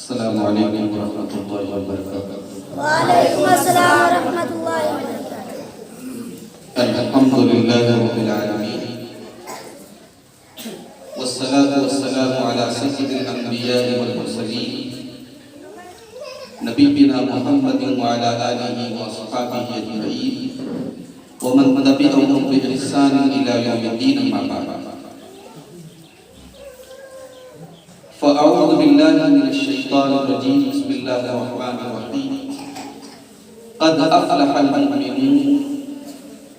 السلام علیکم ورحمۃ اللہ وبرکاتہ۔ وعلیکم السلام ورحمۃ اللہ وبرکاتہ۔ الحمد للہ رب العالمین والصلاة والسلام علی سید الانبیاء والمرسلین نبینا محمد وعلی آلہ واصحابہ اجمعین ومن تبعهم بإحسان إلى يوم الدين أما بعد فأعوذ بالله من الشيطان الرجيم بسم الله الرحمن الرحيم قد أفلح المؤمنون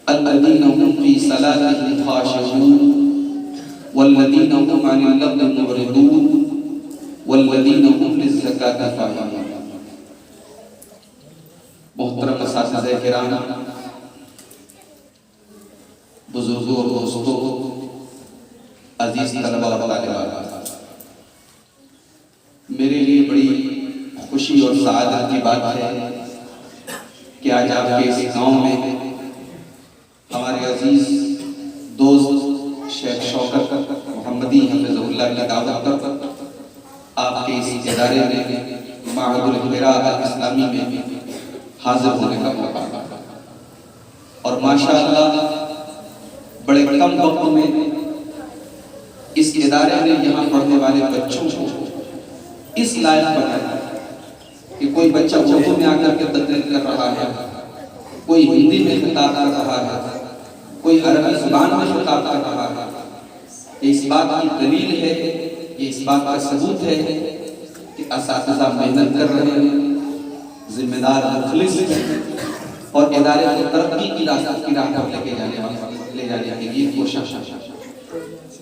الذين هم في صلاتهم خاشعون والذين هم عن اللغو معرضون والذين هم للزكاة فاعلون۔ محترم اساتذہ کرام، بزرگوں اور دوستوں، عزیز طلباء اور طالبات، میرے لیے بڑی خوشی اور سعادت کی بات ہے کہ آج آپ کے اس گاؤں میں ہمارے عزیز دوست شیخ شوکت محمدی حفظہ اللہ کی دعوت پر آپ کے اس ادارے میں معہد القراء الاسلامی میں حاضر ہونے کا موقع، اور ماشاءاللہ بڑے کم وقت میں اس ادارے نے یہاں پڑھنے والے بچوں کو اس لائق بنایا کہ کوئی بچہ اردو میں آ کر کے تقریر کر رہا ہے، کوئی ہندی میں خطاب کر رہا ہے، کوئی عربی زبان میں خطاب کر رہا ہے۔ یہ اس بات کی دلیل ہے، یہ اس بات کا ثبوت ہے کہ اساتذہ محنت کر رہے ہیں، ذمہ دار مخلص ہیں، اور ادارے کو ترقی کی راہ پر لے جانے کے لیے کوشش ہے۔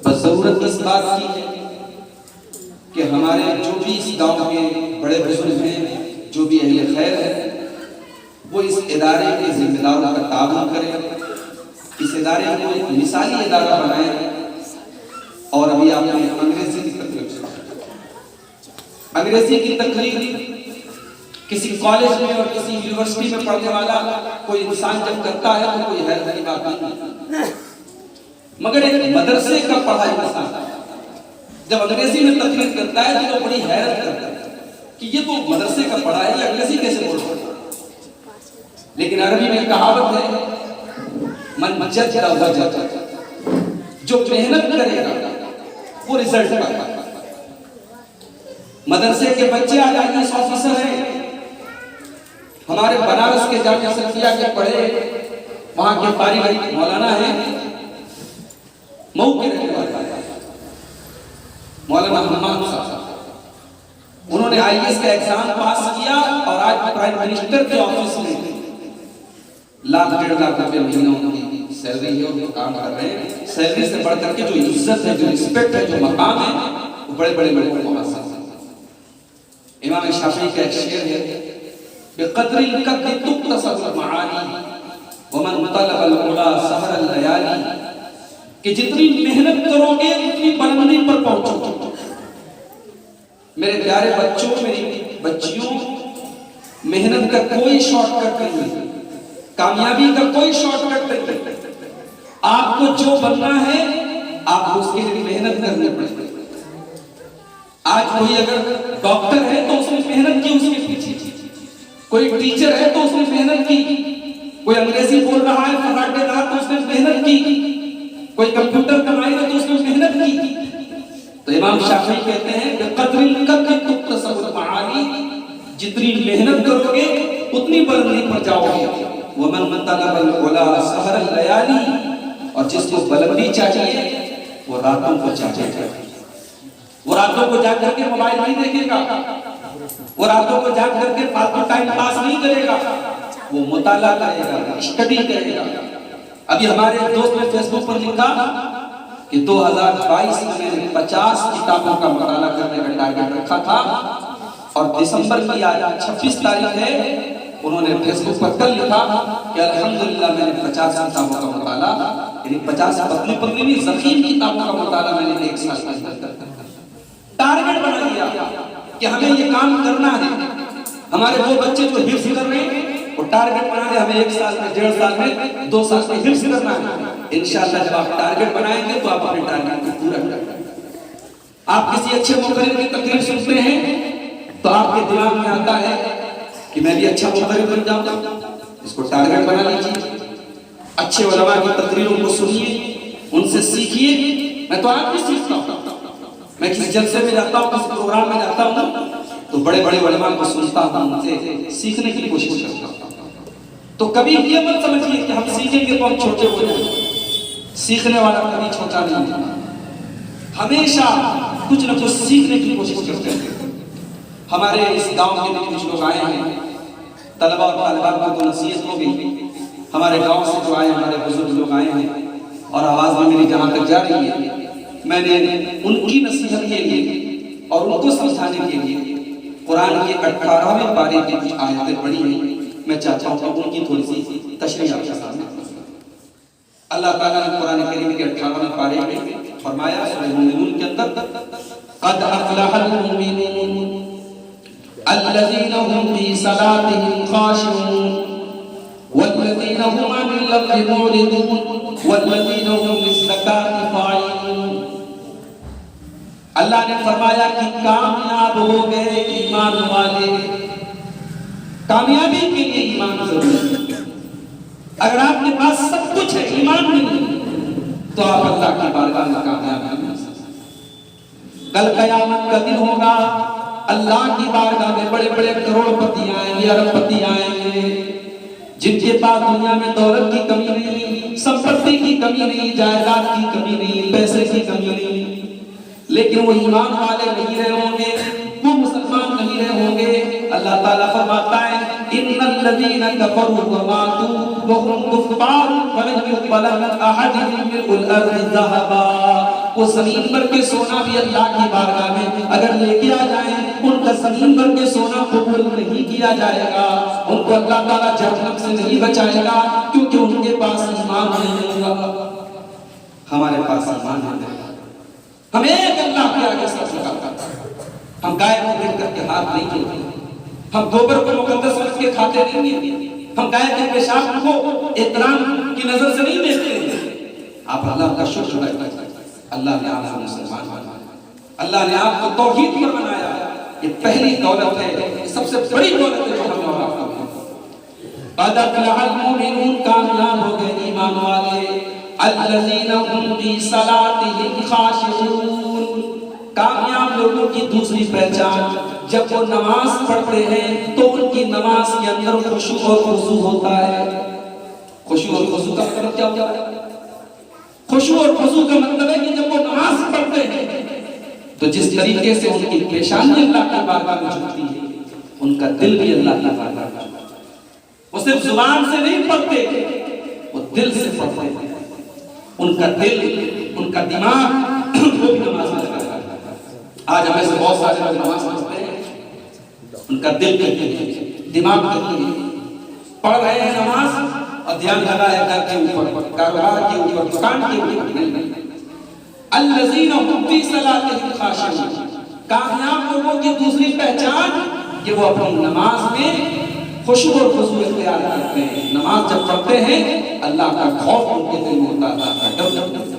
بس ضرورت اس بات کی ہے کہ ہمارے جو بھی اس گاؤں کے بڑے بزرگ ہیں، جو بھی اہل خیر ہیں، وہ اس ادارے کے ذمہ داروں کا تعاون کریں، اس ادارے کو ایک مثالی ادارہ بنائیں۔ اور ابھی آپ نے انگریزی کی تقریر کسی کالج میں اور کسی یونیورسٹی میں پڑھنے والا کوئی انسان جب کرتا ہے تو کوئی حیرت کی بات نہیں، مگر ایک مدرسے کا پڑھا انسان جب انگریزی میں تقریر کرتا ہے تو بڑی حیرت کرتا ہے کہ یہ تو مدرسے کا پڑھا ہے، یہ انگریزی کیسے بول رہا ہے؟ لیکن عربی میں کہاوت ہے من جد وجد، جو محنت کرے گا وہ رزلٹ پائے گا۔ مدرسے کے بچے آج IAS آفیسر ہیں، ہمارے بنارس کے جامعہ سلفیہ کے پڑھے وہاں کے فارغ مولانا ہیں، مئو کے رہنے والے مولانا حمام صاحب، انہوں نے IAS کا ایگزام پاس کیا اور آج پرائم منسٹر کے آفس میں لاکھ 1.5 لاکھ روپے مہینہ ان کی سیلری ہے، اور وہ کام کر رہے ہیں۔ سیلری سے بڑھ کر کے جو عزت ہے، جو رسپیکٹ ہے، جو مقام ہے، وہ بڑے بڑے لوگوں کو حاصل ہے۔ امام شافعی کا ایک شعر ہے بقدر القد تقتصد المعالی ومن طلب العلا سہر الليالي، کہ جتنی محنت کرو گے اتنی بلندی پر پہنچو گے۔ میرے پیارے بچوں، میری بچیوں، محنت کا کوئی شارٹ کٹ نہیں، کامیابی کا کوئی شارٹ کٹ نہیں۔ آپ کو جو بننا ہے آپ کو اس کے لیے محنت کرنی پڑے گی۔ آج کوئی اگر ڈاکٹر ہے تو اس نے محنت کی، اس کے پیچھے کوئی ٹیچر ہے تو اس نے محنت کی، کوئی انگریزی بول رہا ہے فراٹے دار تو اس نے محنت کی، کوئی کمپیوٹر کمائی ہے تو اس نے محنت کی۔ تو امام شافعی کہتے ہیں بقدر القد تقتصد المعالی، جتنی محنت کرو گے اتنی بلندی پر جاؤ گے۔ ومن طلب العلا سہر الليالي، اور جس کو بلندی چاہیے وہ راتوں کو چاہیے، وہ راتوں کو جاگ کر کے موبائل نہیں دیکھے گا، وہ راتوں کو جاگ کر کے فالتو ٹائم پاس نہیں کرے گا، وہ مطالعہ کرے گا، اسٹڈی کرے گا۔ ابھی ہمارے دوست نے فیس بک پر لکھا کہ 2022 میں 50 کتابوں کا مطالعہ کرنے کا ٹارگٹ رکھا تھا، اور دسمبر کی آج 26 تاریخ ہے، انہوں نے فیس بک پر کل لکھا کہ الحمدللہ میں نے 50 کتابوں کا مطالعہ، یعنی 50 پتلی پتلی نہیں ضخیم کتابوں کا مطالعہ میں نے 1 سال میں ٹارگٹ بنا لیا کہ ہمیں یہ کام کرنا ہے۔ ہمارے وہ بچے جو حفظ کر رہے ہیں وہ ٹارگٹ بنا لے ہمیں 1 سال میں، 1.5 سال میں، 2 سال میں حفظ کرنا ہے۔ انشاءاللہ جب آپ ٹارگٹ بنائیں گے تو آپ اپنے ٹارگٹ کو پورا کریں گے۔ آپ کسی اچھے مقرر کی تقریر سنتے ہیں تو آپ کے دماغ میں آتا ہے کہ میں بھی اچھا مدرس بن جاؤں، اس کو ٹارگٹ بنا لیجیے، اچھے علماء کی تقریروں کو سنیے، ان سے سیکھیے۔ میں تو آپ بھی سیکھتا ہوں، میں کسی جلسے میں جاتا ہوں، کسی پروگرام میں جاتا ہوں تو بڑے بڑے علماء کو سنتا ہوں، ان سے سیکھنے کی کوشش کرتا ہوں۔ تو کبھی یہ مت سمجھیے کہ ہم سیکھیں گے تو ہم چھوٹے ہو جائیں گے، سیکھنے والا کبھی چھوٹا نہیں ہوتا، ہمیشہ کچھ نہ کچھ سیکھنے کی کوشش کرتے ہیں۔ ہمارے اس گاؤں کے بھی کچھ لوگ آئے ہیں، طلبہ اور طالبات کو نصیحت ہو گئی، ہمارے گاؤں سے جو آئے ہمارے بزرگ لوگ آئے ہیں، اور آواز میں میری جہاں تک جا رہی ہے، میں نے ان کی نصیحت کے لیے اور ان کو سمجھانے کے لیے قرآن کے 18ویں پارے کی کچھ آیتیں پڑھی ہیں، میں چاہتا ہوں کہ ان کی تھوڑی سی تشریح آپ کے سامنے۔ اللہ تعالیٰ نے قرآن کریم کے 18ویں پارے میں فرمایا سورہ مومنون کے اندر، قد افلح المؤمنون الذین هم فی صلاتهم خاشعون والذین هم عن اللغو معرضون والذین هم للزکاة فاعلون۔ اللہ نے فرمایا کہ کامیاب ہو گئے ایمان والے۔ کامیابی کے لیے ایمان ضروری ہے۔ اگر آپ کے پاس سب کچھ ہے، ایمان نہیں، تو آپ اللہ کی بارگاہ میں کامیاب نہیں ہو سکتے۔ کل قیامت کا دن ہوگا، اللہ کی بارگاہ میں بڑے بڑے کروڑ پتی آئیں گے، ارب پتی آئیں گے، جن کے پاس دنیا میں دولت کی کمی نہیں، سمپتی کی کمی نہیں، جائیداد کی کمی نہیں، پیسے کی کمی نہیں، لیکن وہ ایمان والے نہیں رہے ہوں گے، وہ مسلمان نہیں رہے ہوں گے۔ اللہ تعالیٰ فرماتا ہے ان الذین کفروا وماتوا وهم کفار فلن يقبل من احدهم ملء الارض ذهبا۔ وہ زمین پر کے سونا بھی اللہ کی بارگاہ میں اگر لے کے آ جائیں، ان کا زمین پر کے سونا قبول نہیں کیا جائے گا، ان کو اللہ تعالیٰ جہنم سے نہیں بچائے گا، کیونکہ ان کے پاس ایمان نہیں ہوگا۔ ہمارے پاس ایمان ہے، ہم ایک اللہ کے آگے سر جھکاتے ہیں، ہم گائے کو دیکھ کر کے ہاتھ نہیں جوڑتے، ہم گوبر کو مقدس سمجھ کے کھاتے نہیں ہیں، ہم گائے کے پیشاب کو احترام کی نظر سے نہیں دیکھتے ہیں۔ آپ اللہ کا شکر ادا کریں، اللہ نے آپ کو مسلمان بنایا، اللہ نے آپ کو توحید پر بنایا۔ یہ پہلی دولت ہے، یہ سب سے بڑی دولت ہے جو ہمیں اور آپ کو ہے۔ قد افلح المؤمنون، کامیاب ہو گئے ایمان والے، الذین هم فی صلاتهم خاشعون۔ کامیاب لوگوں کی دوسری پہچان، جب وہ نماز پڑھتے ہیں تو ان کی نماز کے اندر خشوع اور خضوع ہوتا ہے۔ خشوع اور خضوع کا مطلب کیا ہوتا ہے؟ خشوع اور خضوع کا مطلب ہے کہ جب وہ نماز پڑھتے ہیں تو جس طریقے سے ان کی پیشانی اللہ کی بارگاہ میں جھکتی ہے، ان کا دل بھی اللہ کی بارگاہ میں جھکتا ہے۔ وہ صرف زبان سے نہیں پڑھتے، وہ دل سے پڑھتے ہیں، ان کا دل، ان کا دماغ وہ بھی نماز میں لگا ہے۔ آج ہمیں سے بہت سارے لوگ نماز پڑھتے ہیں، ان کا دل کہتے ہیں، دماغ کہتے ہیں، پڑھ رہے ہیں نماز اور دھیان لگا ہے گھر کے اوپر، کاروبار کے اوپر، دکان کے اوپر نہیں۔ الذین هم فی صلاتهم خاشعون، کامیاب لوگوں کی دوسری پہچان کہ وہ اپنی نماز میں خشوع اور خضوع اختیار کرتے ہیں۔ نماز جب پڑھتے ہیں اللہ کا خوف ان کے دل میں ہوتا ہے، اللہ کا ڈر ہوتا ہے۔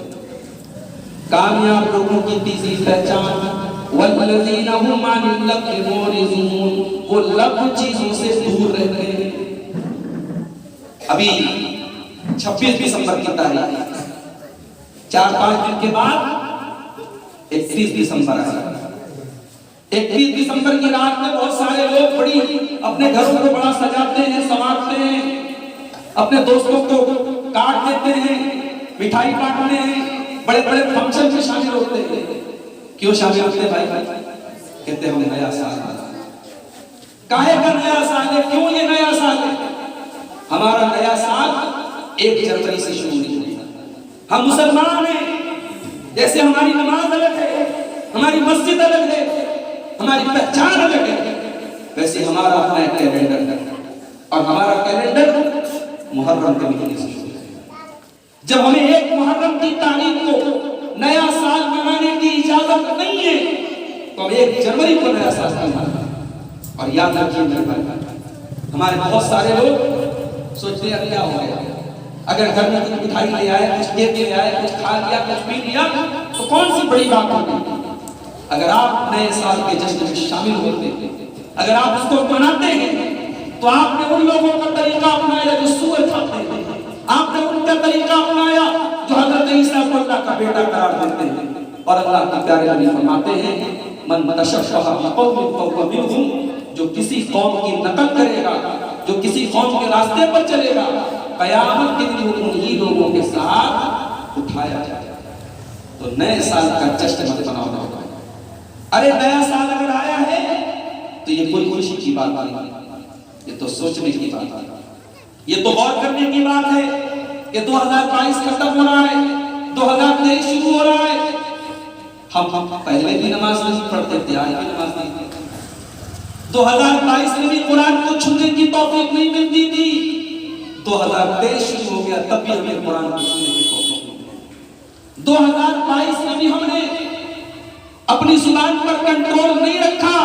کامیاب لوگوں کی تیسری پہچان والذین هم عن اللغو معرضون، وہ لغو چیزوں سے دور رہتے ہیں۔ ابھی 26 دسمبر کی تاریخ، 4-5 دن کے بعد 31 دسمبر آئے۔ 31 دسمبر کی رات میں بہت سارے لوگ بڑی اپنے گھروں کو بڑا سجاتے ہیں، سنوارتے ہیں، اپنے دوستوں کو کارڈ دیتے ہیں، مٹھائی بانٹتے ہیں، بڑے بڑے فنکشن میں شامل ہوتے ہیں۔ کیوں شامل ہوتے ہیں بھائی؟ کہتے ہیں ہم نیا سال آ رہا ہے۔ کاہے کا نیا سال ہے؟ کیوں یہ نیا سال ہے؟ ہمارا نیا سال 1 جنوری سے شروع نہیں ہوتا۔ ہم مسلمان ہیں، جیسے ہماری نماز الگ ہے، ہماری مسجد الگ ہے، ہماری پہچان الگ ہے، ویسے ہمارا اپنا ایک کیلنڈر ہے، اور ہمارا کیلنڈر محرم کے مہینے سے شروع ہے۔ جب ہمیں 1 محرم کی تاریخ کو نیا سال منانے کی اجازت نہیں ہے تو ہم 1 جنوری کو نیا سال مناتے ہیں۔ اور یاد رکھیے میرے بھائی، ہمارے بہت سارے لوگ سوچتے ہیں کیا ہو گیا، اگر گھر میں کچھ مٹھائی لے آئے، کچھ کیک لے آئے، کچھ کھا لیا، کچھ پی لیا تو کون سی بڑی بات ہوگی؟ اگر آپ نئے سال کے جشن میں شامل ہوتے اگر آپ اس کو مناتے ہیں تو آپ نے ان لوگوں کا طریقہ اپنایا جو سور کھاتے ہیں، آپ نے ان کا طریقہ اپنایا جو حضرت عیسیٰ کو اللہ کا بیٹا قرار دیتے ہیں۔ اور اللہ کے پیارے نبی فرماتے ہیں من تشبہ بقوم فهو منهم، جو کسی قوم کی نقل کرے گا، جو کسی قوم کے راستے پر چلے گا، قیامت کے دن انہی لوگوں کے ساتھ اٹھایا جائے گا۔ تو نئے سال کا جشن مت مناؤ۔ ارے نیا سال اگر آیا ہے تو یہ کوئی خوشی کی بات نہیں، یہ تو سوچنے کی بات ہے، یہ تو غور کرنے کی بات ہے کہ 2022 ختم ہو رہا ہے، 2023 شروع ہو رہا ہے۔ ہم پہلے بھی نماز نہیں پڑھتے تھے، آج بھی نماز نہیں پڑھتے۔ 2022 میں بھی قرآن کو چھونے کی توفیق نہیں ملتی تھی، 2023 شروع ہو گیا تب بھی ہمیں قرآن کو چھونے کی توفیق نہیں ملی۔ 2022 میں بھی ہم نے اپنی زبان پر کنٹرول نہیں رکھا،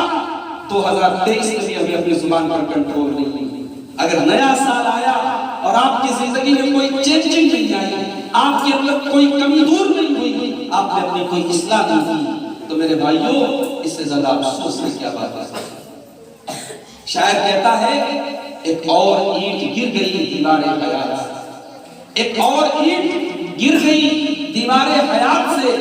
2023 میں بھی ہمیں اپنی زبان پر کنٹرول نہیں لی۔ اگر نیا سال آیا اور آپ کی زندگی میں کوئی چینجنگ نہیں آئی، آپ کے اندر کوئی کمی دور نہیں ہوئی، آپ نے اپنی کوئی اصلاح نہیں کی، تو میرے بھائیوں اس سے زیادہ افسوس کی کیا بات ہے۔ شاعر کہتا ہے ایک اور اینٹ گر گئی دیوار حیات سے، ایک اور اینٹ گر گئی دیوار حیات سے،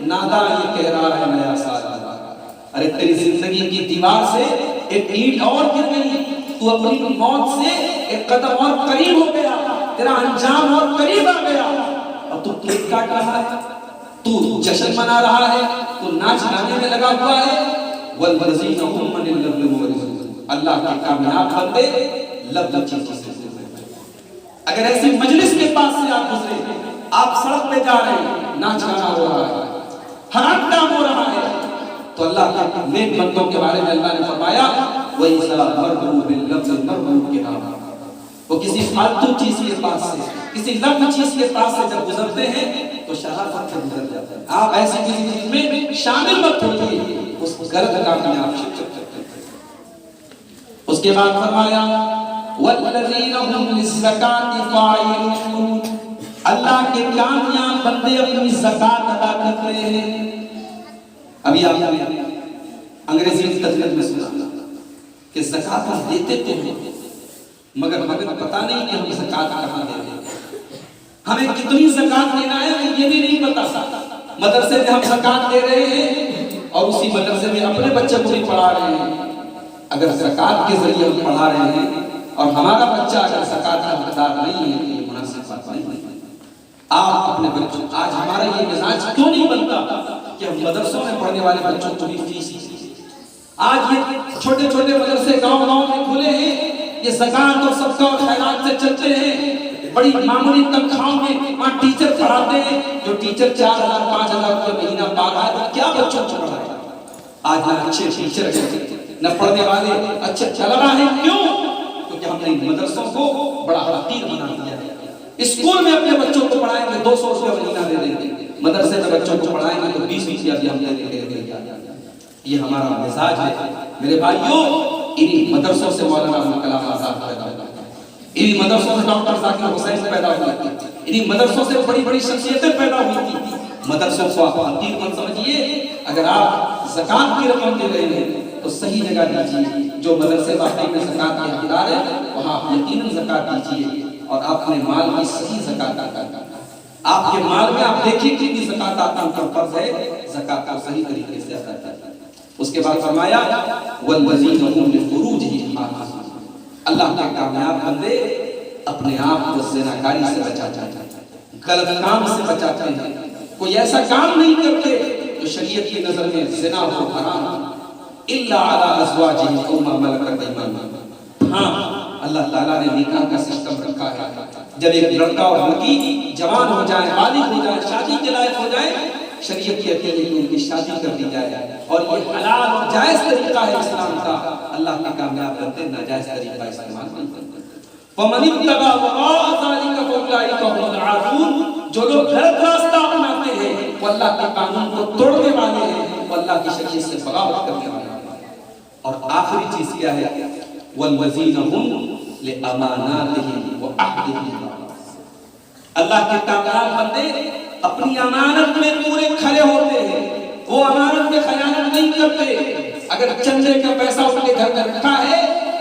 نادا یہ کہہ رہا ہے نیا سال آ رہا ہے۔ ارے تیری زندگی کی دیوار سے ایک اینٹ اور گر گئی، تو اپنی موت سے ایک قدم اور قریب ہو گیا، تیرا انجام اور قریب آ گیا، اور تو کیک کاٹ رہا ہے، تو جشن منا رہا ہے، تو ناچ گانے میں لگا ہوا ہے۔ والذین هم من اللغو معرضون، اللہ کے کامیاب بندے لغو چیزوں سے دور رہتے۔ اگر ایسی مجلس کے پاس سے آپ گزرے، آپ سڑک پہ جا رہے ہیں، ناچ گانا ہو رہا ہے، حرام کام ہو رہا ہے، تو اللہ کے نیک بندوں کے بارے میں اللہ نے فرمایا وَإِذَا مَرُّوا بِاللَّغْوِ مَرُّوا كِرَامًا، وہ کسی فالتو چیز کے پاس سے، کسی لغو چیز کے پاس سے جب گزرتے ہیں تو شرافت سے گزر جاتے ہیں۔ آپ ایسی کسی چیز میں شامل مت ہوئیے، اس غلط کام میں آپ شرکت کرتے ہیں۔ اس کے بعد فرمایا وَالَّذِينَ هُمْ لِلزَّكَاةِ فَاعِلُونَ، اللہ کے کامیاب بندے اپنی زکات ادا کرتے ہیں۔ ابھی آپ نے انگریزی کی ترجمے میں سنا کہ زکات ہم دیتے تو ہیں مگر ہمیں پتہ نہیں کہ ہم زکات کہاں دے رہے ہیں، ہمیں کتنی زکات دینا ہے یہ بھی نہیں پتا۔ مدرسے میں ہم زکات دے رہے ہیں اور اسی مدرسے میں اپنے بچے کو بھی پڑھا رہے ہیں۔ اگر زکات کے ذریعے ہم پڑھا رہے ہیں اور ہمارا بچہ اگر زکات کا حقدار نہیں ہے تو یہ مناسب بات نہیں ہے۔ آپ اپنے بچوں، آج ہمارا یہ مزاج کیوں نہیں بنتا کہ ہم مدرسوں میں پڑھنے والے بچوں کو بھی فیس دیں؟ آج یہ چھوٹے چھوٹے مدرسے گاؤں گاؤں میں کھلے ہیں، یہ زکات اور صدقہ اور خیرات سے چلتے ہیں، بڑی معمولی تنخواہوں میں وہاں ٹیچر پڑھاتے ہیں، جو ٹیچر 4,000 5,000 روپے مہینہ پا رہا ہے کیا بچوں کو پڑھائے؟ آج نہ اچھے ٹیچر نہ پڑھنے والے اچھے چل رہا ہے، کیوں؟ کیونکہ ہم نے مدرسوں کو بڑا حقیر بنا دیا ہے۔ اسکول میں اپنے بچوں کو پڑھائیں گے 200 روپے مہینہ دے دیں گے، مدرسے میں بچوں کو پڑھائیں گے تو 20 روپیہ بھی ہم دے دیں گے۔ یہ ہمارا مزاج ہے۔ میرے بھائیوں انہی مدرسوں سے مولانا ابوالکلام کلام آزاد پیدا ہوئے، انہی مدرسوں سے ڈاکٹر ذاکر حسین پیدا ہوئے تھے، انہی مدرسوں سے بڑی بڑی شخصیتیں پیدا ہوئی تھی۔ مدرسوں کو آپ حقیر مت سمجھیے، اگر آپ زکات کی رقم دے رہے ہیں تو صحیح جگہ دیجیے۔ جو مدرسے واقعی میں زکات کے حقدار ہے وہاں آپ یقیناً زکات دیجیے اور آپ اپنے مال کی صحیح زکات ادا کریں۔ آپ کے مال میں آپ دیکھیں کتنی زکات آپ کے اوپر فرض ہے، زکات کو صحیح طریقے سے ادا کریں۔ اس کے بعد فرمایا والذین هم لفروجهم حافظون، اللہ کے کامیاب بندے اپنے آپ کو زناکاری سے بچاتے ہیں، غلط کام سے بچاتے ہیں، کوئی ایسا کام نہیں کرتے جو شریعت کی نظر میں زنا ہو، حرام ہو، الا علی ازواجہم او ما ملکت ایمانہم۔ ہاں اللہ تعالیٰ نے نکاح کا سسٹم رکھا ہے، جب ایک لڑکا اور لڑکی جوان ہو جائیں، بالغ ہو جائیں، شادی کے لائق ہو جائیں، شریعت کہتی ہے کہ ان کی شادی کر دی جائے، اور یہ حلال اور جائز طریقہ ہے اسلام کا۔ اللہ کے کامیاب بندے ناجائز طریقہ استعمال نہیں کرتے۔ فَمَنِ ابْتَغَىٰ وَرَاءَ ذَلِكَ فَأُولَٰئِكَ هُمُ الْعَادُونَ، جو لوگ غلط راستہ اپناتے ہیں وہ اللہ کے قانون کو توڑنے والے ہیں، وہ اللہ کی شریعت سے بغاوت کرنے والے ہیں۔ اور آخری چیز کیا ہے؟ وَالَّذِينَ هُمْ لِأَمَانَاتِهِمْ وَعَهْدِهِمْ رَاعُونَ، اللہ کے کامیاب بندے اپنی امانت میں پورے کھڑے ہوتے ہیں، وہ امانت میں خیانت نہیں کرتے۔ اگر چندے کا پیسہ اس کے گھر میں رکھا ہے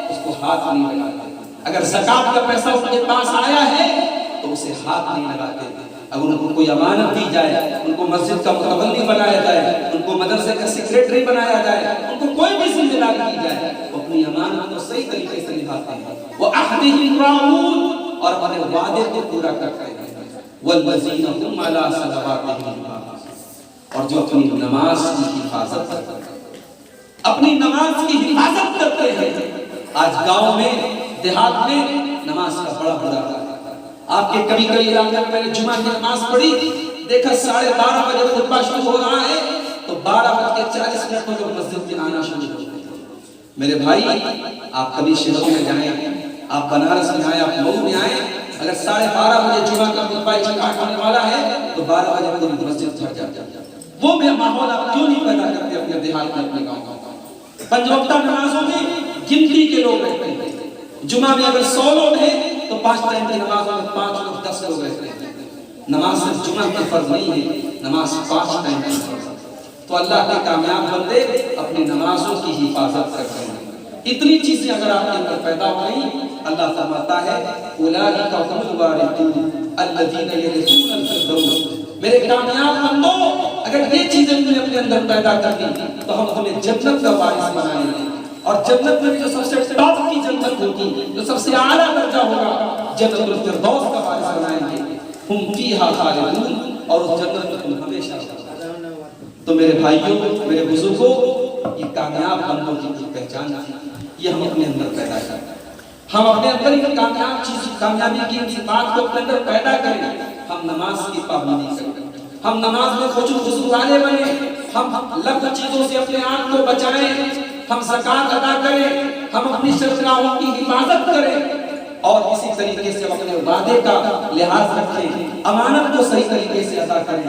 اس کو ہاتھ نہیں لگاتے، اگر زکات کا پیسہ اس کے پاس آیا ہے تو اسے ہاتھ نہیں لگاتے، اگر ان کو کوئی امانت دی جائے، ان کو مسجد کا متولی بنایا جائے، ان کو مدرسے کا سیکریٹری بنایا جائے، ان کو کوئی بھی ذمہ داری دی جائے، وہ اپنی امانت کو صحیح طریقے سے نبھاتے ہیں، وہ عہدہم راعون، اور اپنے وعدے کو پورا کرتے ہیں، والذین هم علی صلواتہم یحافظون، اور جو اپنی نماز کی حفاظت کرتے ہیں، اپنی نماز کی حفاظت کرتے ہیں۔ آج گاؤں میں دیہات میں نماز کا بڑا بڑا آپ کے کبھی کبھی علاقے میں نے جمعہ کی نماز پڑھی، دیکھا 12:30 بجے خطبہ شروع ہو رہا ہے تو 12:40 پر لوگ مسجد میں آنا شروع ہو گئے۔ میرے بھائی آپ کبھی شہروں میں جائیں، آپ بنارس میں آئیں، آپ مئو میں آئیں، اگر 12:30 بجے جمعہ کا خطبہ اسٹارٹ ہونے والا ہے تو 12 بجے پوری مسجد بھر جاتی ہے۔ وہ بھی ماحول آپ کیوں نہیں پیدا کرتے اپنے دیہات میں، اپنے گاؤں میں؟ 5 وقتہ نمازوں میں گنتی کے لوگ رہتے ہیں، جمعہ میں اگر 100 لوگ ہیں تو 5 ٹائم کی نمازوں میں 5 لوگ 10 لوگ رہتے ہیں۔ نماز صرف جمعہ کی فرض نہیں ہے، نماز 5 ٹائم کی فرض ہے۔ تو اللہ کے کامیاب بندے اپنی نمازوں کی حفاظت کرتے ہیں۔ اتنی چیزیں اگر آپ کے اندر پیدا ہو گئی، اللہ فرماتا ہے اولئک هم الوارثون الذین یرثون الفردوس، میرے کامیاب بندوں اگر یہ چیزیں تم نے اپنے اندر پیدا کر دی تو ہم تمہیں جنت کا وارث بنائیں گے، اور جنت میں جو سب سے ٹاپ کی جنت ہوگی، جو سب سے اعلیٰ درجہ ہوگا، جنت الفردوس کا وارث بنائیں گے، ہم فیہا خالدون، اور اس جنت میں تم ہمیشہ رہو۔ تو میرے بھائیوں، میرے بزرگوں، یہ کامیاب بندوں کی پہچان ہے، یہ ہم اپنے اندر پیدا کریں، ہم اپنے اندر ایک کامیاب چیز، کامیابی کی صفات کو اپنے اندر پیدا کریں۔ ہم نماز کی پابندی کریں، ہم نماز میں خشوع خضوع والے بنیں، ہم لغو چیزوں سے اپنے آپ کو بچائیں، ہم زکات ادا کریں، ہم اپنی شرعیوں کی حفاظت کریں، اور اسی طریقے سے اپنے وعدے کا لحاظ رکھیں، امانت کو صحیح طریقے سے ادا کریں،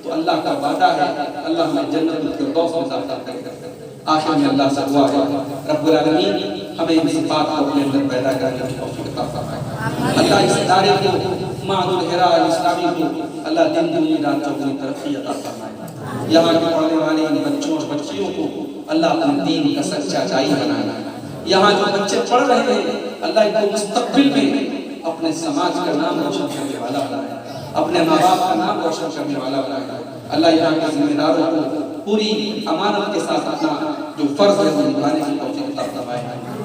تو اللہ کا وعدہ ہے اللہ ہمیں جنت الفردوس میں داخل کرے گا۔ آخر میں اللہ سے دعا ہے رب العالمین ہمیں ان صفات کو اپنے اندر پیدا کرنے کی توفیق عطا فرمائے۔ اللہ اس ادارے کو، معہد الحراء الاسلامی کو اللہ دن دنیا رات چوگنی ترقی عطا فرمائے۔ یہاں کے پڑھنے والے ان بچوں اور بچیوں کو اللہ اپنے دین کا سچا چائی بنائے۔ یہاں جو بچے پڑھ رہے ہیں اللہ ان کو مستقبل میں اپنے سماج کا نام روشن کرنے والا بنائے، اپنے ماں باپ کا نام روشن کرنے والا بنائے۔ اللہ یہاں کے ذمہ داروں کو پوری امانت کے ساتھ اپنا جو فرض ہے وہ نبھانے کی توفیق عطا فرمائے۔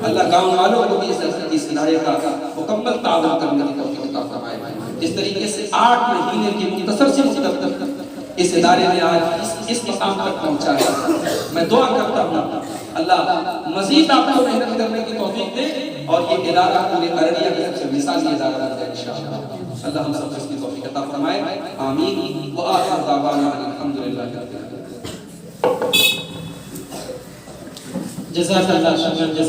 اللہ گاؤں والوں کو بھی اس ادارے کا مکمل تعاون کرنے کی توفیق عطا فرمائے۔ اس طریقے سے 8 مہینے کی مختصر سی مدت اس ادارے نے آج اس مقام تک پہنچا ہے۔ میں دعا کرتا ہوں اللہ مزید آپ کو محنت کرنے کی توفیق دے، اور یہ ادارہ پورے ارریہ کا سب سے مثالی ادارہ بن جائے انشاءاللہ۔ اللہ ہم سب کو اس کی توفیق عطا فرمائے، آمین۔ وآخر دعوانا الحمدللہ رب العالمین۔ جزاک اللہ شکر۔